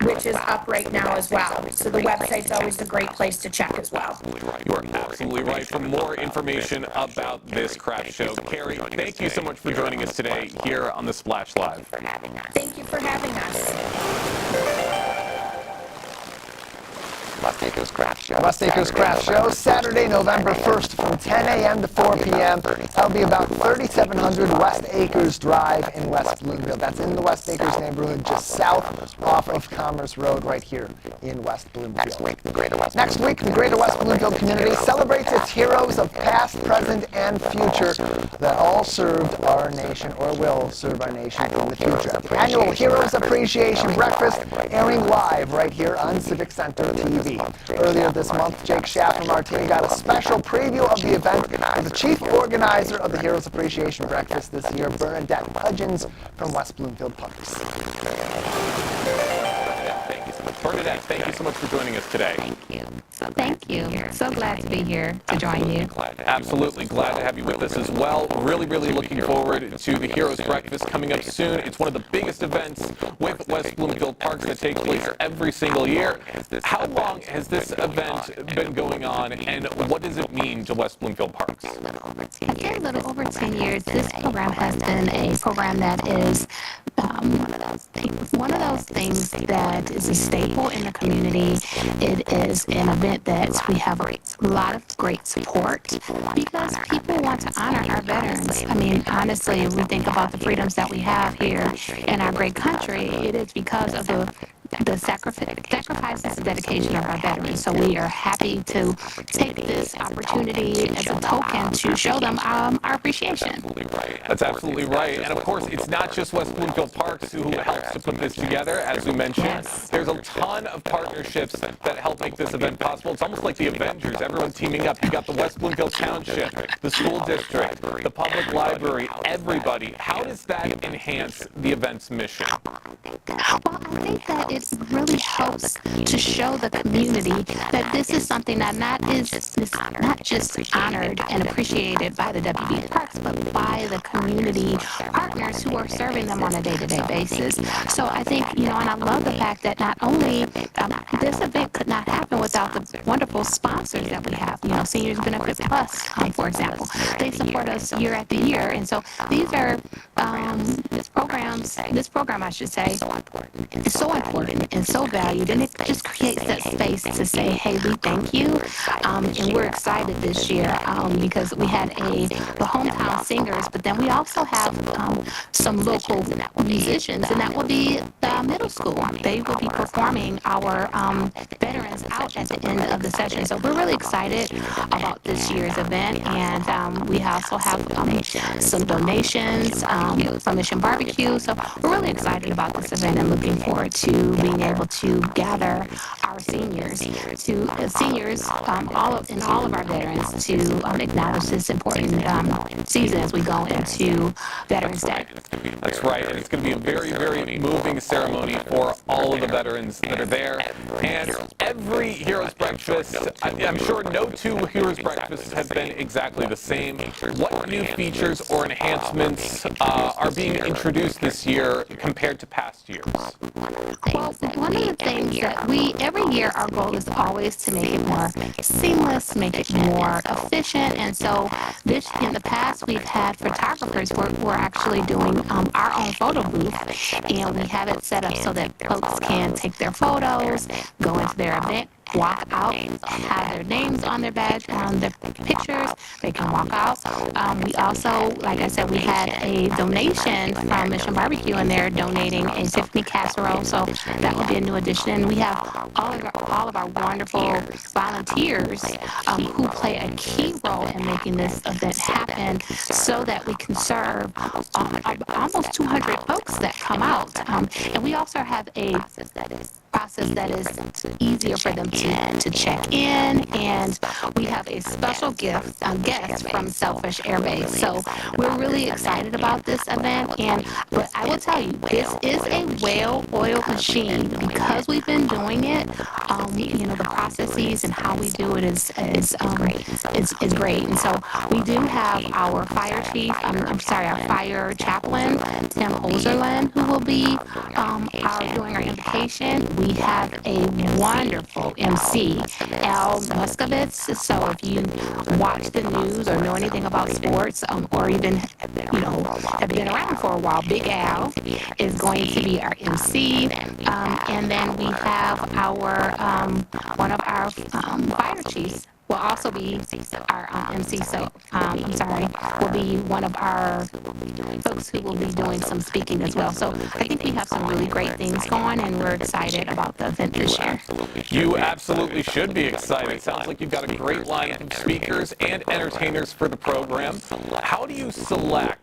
which is up right now as well. So the website's always a great place to check as well. You are absolutely right. For more information about this craft show, Carrie, thank you so much for joining us today here on the Splash Live. Thank you for having us. West Acres Craft Show. West Acres Craft Show, Saturday, November 1st from 10 a.m. to 4 p.m. That'll be about 3700 West Acres Drive in West Bloomfield. That's in the West Acres neighborhood, just south off of Commerce Road, right here in West Bloomfield. Next week, the Greater West Bloomfield community celebrates its heroes of past, present, and future that all served our nation or will serve our nation in the future. The annual Heroes Appreciation Breakfast airing live right here on Civic Center TV. Earlier this month, Jake Schaff from our team got a special preview of the event with the chief organizer of the Heroes Appreciation Breakfast this year, Bernadette Hudgens from West Bloomfield Parks. Bernadette, thank you so much for joining us today. Thank you. So glad to be here to join you. Absolutely glad to have you with us as well. Really looking forward to the Heroes Breakfast coming up soon. It's one of the biggest events with West Bloomfield Parks that takes place every single year. How long has this event been going on, and what does it mean to West Bloomfield Parks? I'd say a little over 10 years. This program has been a program that is one of those things that is a staple in the community. It is an event that we have a lot of great support because people want to honor our veterans. I mean, honestly, if we think about the freedoms that we have here in our great country, it is because of the sacrifices and dedication of our veterans. So we are happy to take this opportunity as a token to show them our appreciation. That's absolutely right. And of course, it's not just West Bloomfield Parks who helps to put this together, as we mentioned. Yes. There's a ton of partnerships that help make this event possible. It's almost like the Avengers, everyone teaming up. You got the West Bloomfield Township, the school district, the public library, everybody. How does that enhance the event's mission? Well, I think that it really helps to show the community that this is something that is not just honored and appreciated by the WB Parks, but by the community partners who are serving them on a day-to-day basis. So I think, and I love the fact that not only this event could not happen without the wonderful sponsors that we have. Seniors Benefit Plus, for example, they support us year after year, and so these are this program, I should say, is so important and so valued, and it just creates that space to say, hey, we thank you, and we're excited this year because we had the hometown singers, but then we also have some local musicians, and that will be the middle school. They will be performing our veterans out at the end of the session. So we're really excited about this year's event, and we also have some donations from Mission Barbecue. So we're really excited about this event and looking forward to being able to gather our seniors, all of our veterans, to acknowledge this important season as we go into Veterans Day. That's right. And it's going to be a very, very moving ceremony for all of the veterans that are there. And every Heroes Breakfast, I'm sure no two Heroes Breakfasts have been exactly the same. What new features or enhancements are being introduced this year compared to past years? Well, one of the things that every year our goal is always to make it more seamless, make it more efficient, and so in the past we've had photographers we're actually doing our own photo booth, and we have it set up so that folks can take their photos, go into their event, walk out, have their names on their badge or on their pictures. They can walk out. We also, like I said, we had a donation from Mission Barbecue, and they're donating a Tiffany casserole, so that will be a new addition. And we have all of our wonderful volunteers who play a key role in making this event happen, so that we can serve almost 200 folks that come out. And we also have a process that is easier for them to check in, and we have a special guest from Selfish Air Base. So we're really excited about this event, but I will tell you, this is a well-oiled machine because we've been doing it. The processes and how we do it is great. And so we do have our fire chief, our fire chaplain, Tim Oserland, who will be doing our invocation. We have a wonderful MC, Al Muscovitz. So if you watch the news or know anything about sports, or even have been around for a while, Big Al is going to be our MC. And then we have one of our fire chiefs will also be our MC. So, will be one of our folks who will be doing some speaking as well. So I think we have some really great things going, and we're excited about the event this year. You absolutely should be excited. Sounds like you've got a great line of speakers and entertainers for the program. How do you select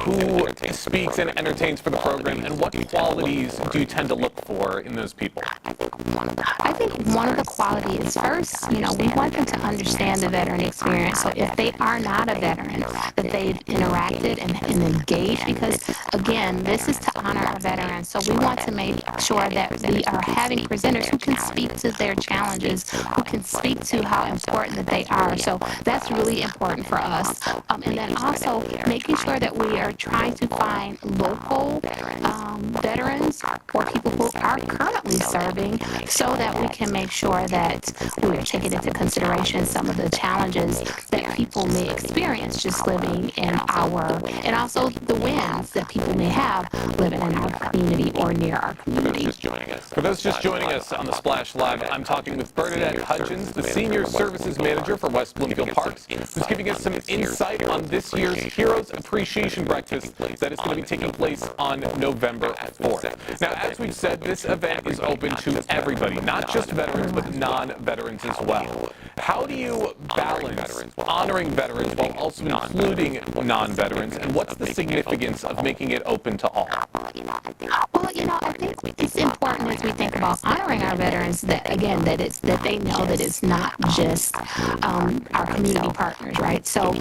who speaks and entertains for the program, and what qualities do you tend to look for in those people? I think one of the qualities, first, we want them to understand the veteran experience. So if they are not a veteran, that they've interacted and engaged, because again, this is to honor our veterans. So we want to make sure that we are having presenters who can speak to their challenges, who can speak to how important that they are. So that's really important for us. And then also making sure that we are trying to find local veterans or people who are currently serving, so that we can make sure that we are taking into consideration some of the challenges that people may experience just living in and also the wins that people may have living in our community or near our community. For those just joining us on the Splash Live, I'm talking with Bernadette Hudgens, the Senior Services Manager for West Bloomfield Parks, who's giving us some insight on this year's Heroes Appreciation Breakfast that is going to be taking place on November 4th. Now, as we've said, this event is open to everybody, not just veterans, but non-veterans as well. How do you balance honoring veterans while also including non-veterans, and what's the significance of making it open to all? Well, I think it's important as we think about honoring our veterans that they know that it's not just our community partners, right? So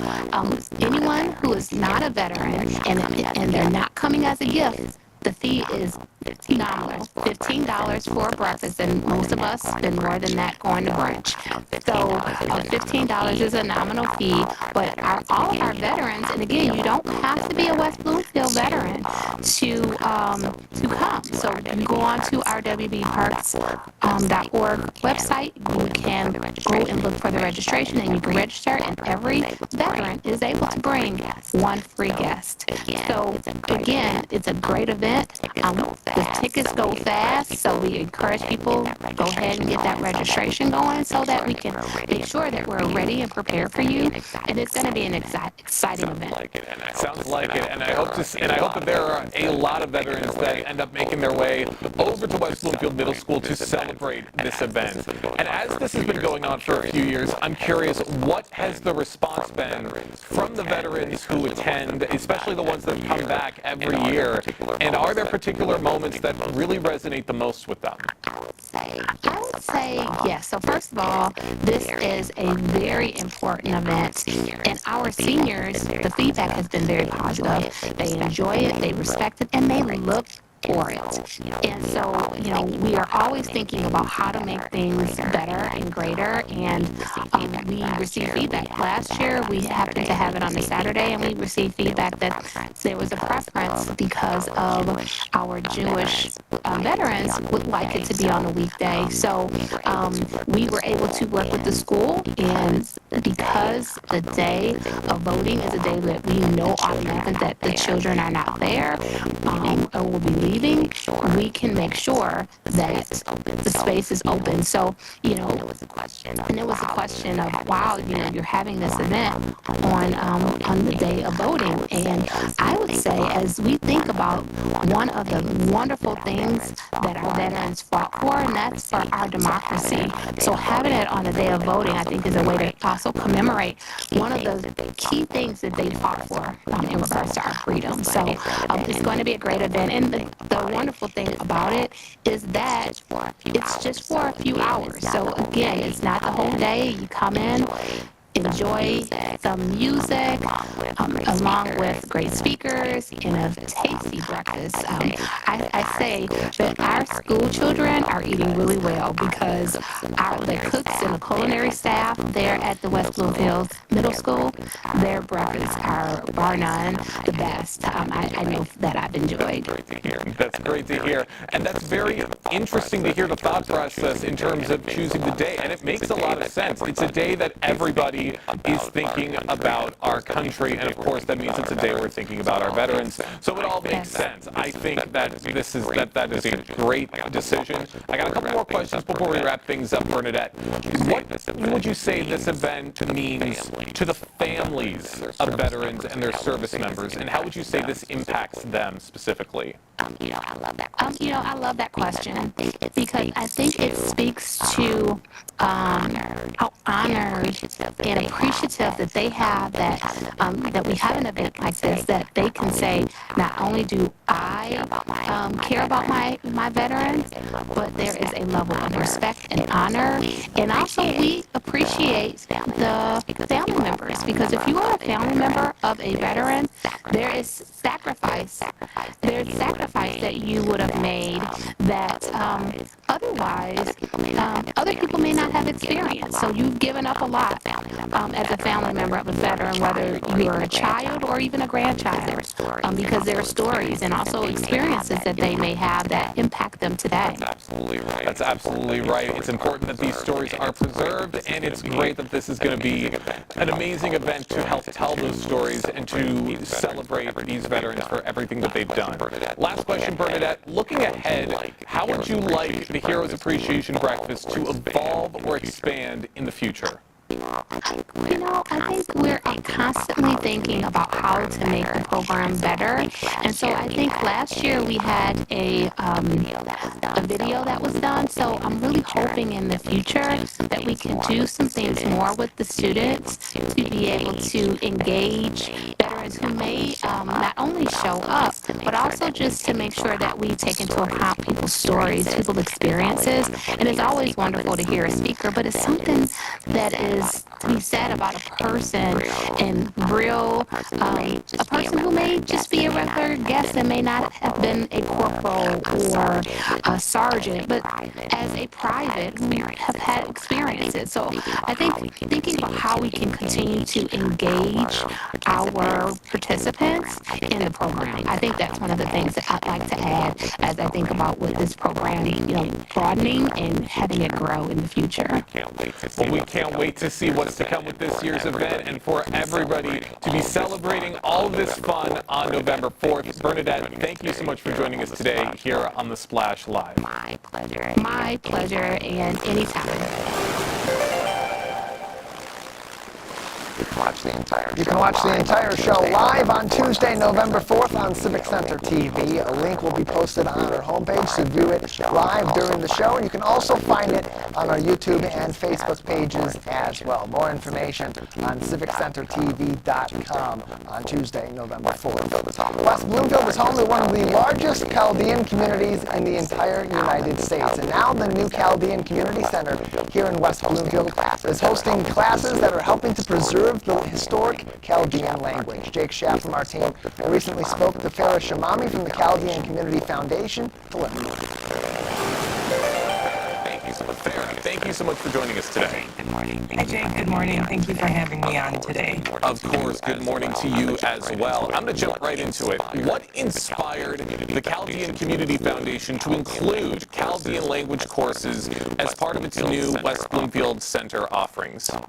anyone who is not a veteran and they're not coming as a gift, the fee is nominal, $15 for breakfast, and most of us spend more than that going to brunch. So $15 is a nominal fee, but all of our veterans, and again, you don't have to be a West Bloomfield veteran to come. So you go on to our WBParks.org website. You can go and look for the registration, and you can register, and every veteran is able to bring one free guest. So again, it's a great event. The tickets go fast, so we encourage people go ahead and get that registration going so that we can make sure that we're ready and prepared for you. And it's going to be an exciting event. Sounds like it, and I hope that there are a lot of veterans that end up making their way over to West Bloomfield Middle School to celebrate this event. And as this has been going on for a few years, I'm curious, what has the response been from the veterans who attend, especially the ones that come back every year? And are there particular moments that really resonate the most with them? I would say yes. So first of all, this is a very important event, and our seniors, the feedback has been very positive. They enjoy it, they respect it, and they look for it. And so, we are always thinking about how to make things better and greater, and we received feedback. Last year, we happened to have it on a Saturday, and we received feedback that there was a preference because of our Jewish veterans would like it to be on a weekday. So we were able to work with the school, and because the day of voting is a day that we know automatically that the children are not there or will be leaving, we can make sure that the space is open. So, and it was a question of, wow, you're having this event on the day of voting. And I would say, as we think about one of the wonderful things that our veterans fought for, and that's for our democracy. So having it on the day of voting, I think, is a way to also commemorate one of the key things that they fought for in regards to our freedom. So it's going to be a great event. And the wonderful thing about it is that it's just for a few hours. So again, it's not the whole day. You come in, enjoy some music, along with great speakers and a tasty breakfast. I say that our school children are eating really well because the cooks and the culinary staff there at the West Bloomfield Middle School, their breakfasts are, bar none, the best. I know that I've enjoyed. That's great to hear. And that's very interesting to hear the thought process in terms of choosing the day. And it makes a lot of sense. It's a day that everybody is thinking about our country, and of course that means it's a day we're thinking about our veterans. So it all makes sense. I think that that is a great decision. I got a couple more questions before we wrap things up, Bernadette. What would you say this event means to the families of veterans and their service members, and how would you say this impacts them specifically? I love that question because I think it speaks to how honored and appreciative that they have that we have an event like this, that they can say, not only do I care about my veterans, but there is a level of respect and honor, and also we appreciate the family members, because if you are a family member of a veteran, there is sacrifice. There's sacrifice that you would have made that otherwise other people may not have experienced. So you've given up a lot as a family member of a veteran, whether you are a child or even a grandchild, because there are stories and also experiences that they may have that impact them today. That's absolutely right. It's important that these stories are preserved, and it's great that this is going to be an amazing event to help tell those stories and to celebrate these veterans for everything that they've done. Last question, Bernadette. Looking ahead, how would you like the Heroes Appreciation Breakfast to evolve or expand in the future? I think we're constantly thinking about how to make the program better. And so I think last year we had a video that was done. So I'm really hoping in the future that we can do some things more with the students to be able to engage veterans who may not only show up, but also just to make sure that we take into account people's stories, people's experiences. And it's always wonderful to hear a speaker, but it's something that is to be said about a person and real, a person who may just be a regular guest and may not have been a corporal or a sergeant, but as a private who have had experiences. So I think thinking about how we can continue to engage our participants in the program, I think that's one of the things that I'd like to add as I think about with this program, broadening and having it grow in the future. Well, we can't wait to see what's to come with this year's event and for everybody to be celebrating all of this fun on November 4th. Bernadette, thank you so much for joining us today here on The Splash Live. My pleasure, and anytime. You can watch the entire show live on Tuesday, November 4th on Civic Center TV. A link will be posted on our homepage to view it live during the show, and you can also find it on our YouTube and Facebook pages as well. More information on civiccentertv.com on Tuesday, November 4th. West Bloomfield is home to one of the largest Chaldean communities in the entire United States, and now the new Chaldean Community Center here in West Bloomfield is hosting classes that are helping to preserve the historic Chaldean language. Jake Schaff from our team recently spoke to Farah Shamami from the Chaldean Community Foundation to learn. Farah, thank you so much for joining us today. Hi, Jake. Good morning. Thank you for having me on today. Of course, good morning to you as well. I'm going to jump right into it. What inspired the Chaldean Community Foundation to include Chaldean language courses as part of its new West Bloomfield Center offerings? So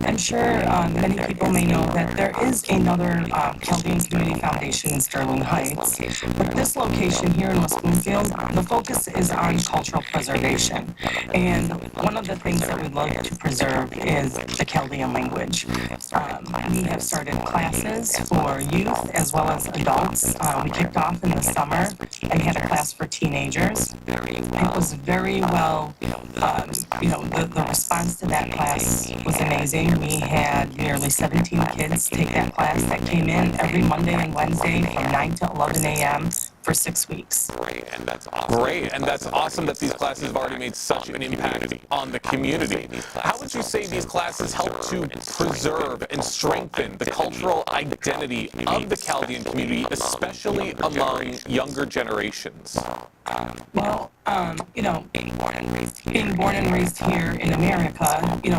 I'm sure many people may know that there is another Chaldean Community Foundation in Sterling Heights, but this location here in West Bloomfield, the focus is on cultural preservation. And one of the things that we'd love to preserve is the Chaldean language. We have started classes for youth as well as adults. We kicked off in the summer and had a class for teenagers. It was very well, the response to that class was amazing. We had nearly 17 kids take that class that came in every Monday and Wednesday from 9 to 11 a.m. for 6 weeks. Great, and that's awesome that these classes have already made such an impact on the community. How would you say these classes help to preserve and strengthen the cultural identity of the Chaldean community, especially among younger generations? Well, being born and raised here in America, we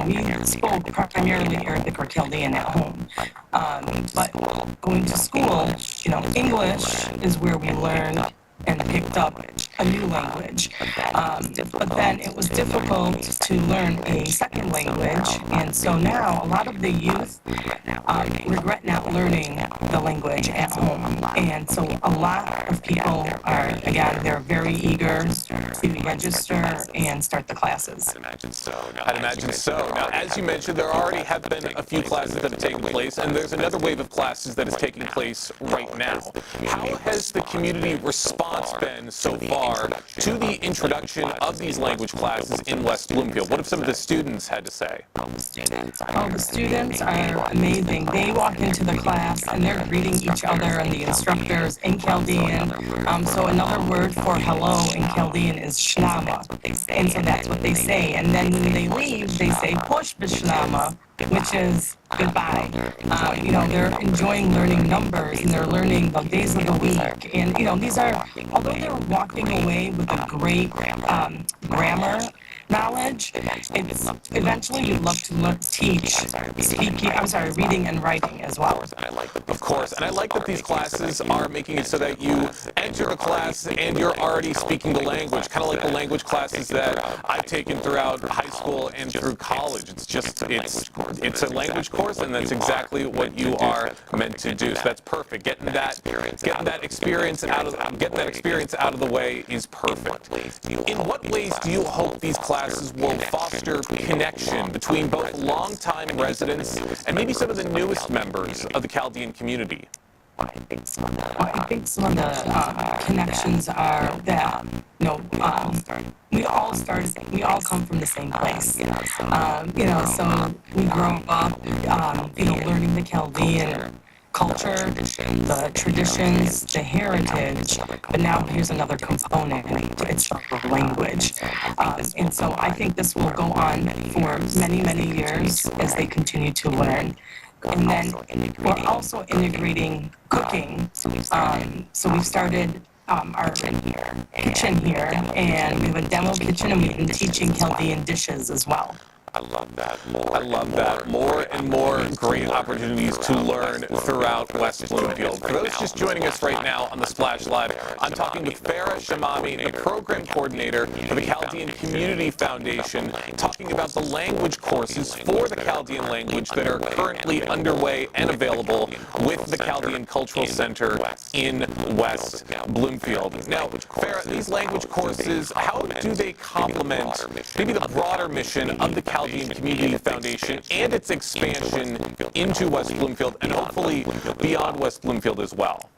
spoke primarily Arabic or Chaldean at home. But going to school, English is where we learned and picked up a new language. But then it was difficult to learn a second language, and so now a lot of the youth regret not learning the language at home. And so a lot of people are, again, they're very eager to register and start the classes. I'd imagine so. Now, as you mentioned, there already have been a few classes that have taken place, and there's another wave of classes that is taking place right now. How has the community response been so far to the introduction of these language classes in West Bloomfield? What have some of the students had to say? The students are amazing. They walk into the class and they're greeting each other and the instructors in Chaldean. So another word for hello in Chaldean is shlama. And so that's what they say. And then when they leave, they say push bishlama, which is goodbye. They're enjoying learning numbers and they're learning the days of the week. And, these are, although they're walking away with a great grammar knowledge, it's eventually you'd love to teach reading and writing as well. Of course, and I like that these classes are making it so that you enter a class and you're already speaking the language, kind of like the language classes that I've taken throughout high school and through college. It's a language course, and that's exactly what you are meant to do. So that's perfect. Getting that experience out of the way is perfect. In what ways do you hope these classes will foster connection between both longtime residents and maybe some of the newest members of the Chaldean community? I think some of the connections are that, we all come from the same place. So we grow up, learning the Chaldean culture, the traditions, the heritage, but now here's another component, it's the language. And so I think this will go on for many, many years as they continue to learn. And then we're also integrating cooking. So we've started our kitchen here, and we have a demo kitchen, and we've been teaching Chaldean dishes as well. I love that. More and more great opportunities to learn throughout West Bloomfield. For those just joining us right now on the Splash Live, I'm talking with Farah Shamami, the program coordinator for the Chaldean Community Foundation, talking about the language courses for the Chaldean language that are currently underway and available with the Chaldean Cultural Center in West Bloomfield. Now, Farah, these language courses, how do they complement maybe the broader mission of the Chaldean Community Foundation and its expansion into West Bloomfield and hopefully beyond West Bloomfield as well?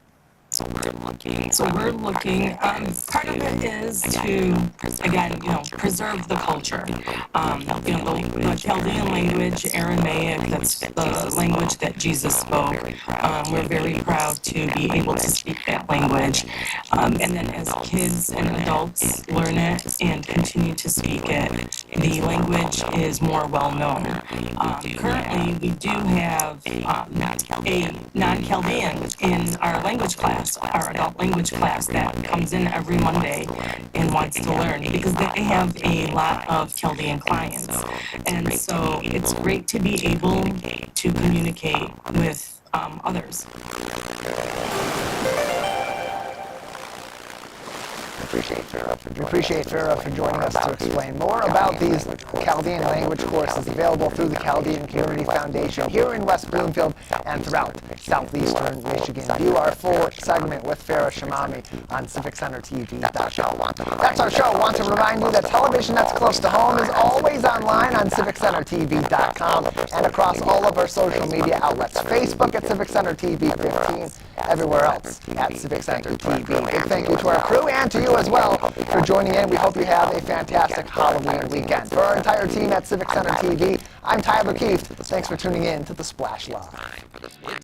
So we're looking, part of it is to, again, preserve the culture. The Chaldean language, Aramaic, that's the language that Jesus spoke. We're very proud to be able to speak that language. And then as kids and adults learn it and continue to speak it, the language is more well known. Currently, we do have a non-Chaldean in our language class. Our adult language class that comes in every Monday and wants to learn because they have a lot of Chaldean clients. And so it's great to be able to communicate with others. We appreciate Farah for joining us to explain more about these Chaldean language courses available through the Chaldean Community Foundation here in West Bloomfield and throughout southeastern Michigan. View our full segment with Farah Shamami on CivicCenterTV.com. That's our show. I want to remind you that television that's close to home is always online on CivicCenterTV.com and across all of our social media outlets. Facebook at Civic Center TV 15, everywhere else at Civic Center TV. Big thank you to our crew and to you as well for joining in. We hope you have a fantastic Halloween weekend. For our entire team at Civic Center TV, I'm Tyler Keefe. Thanks for tuning in to the Splash Live.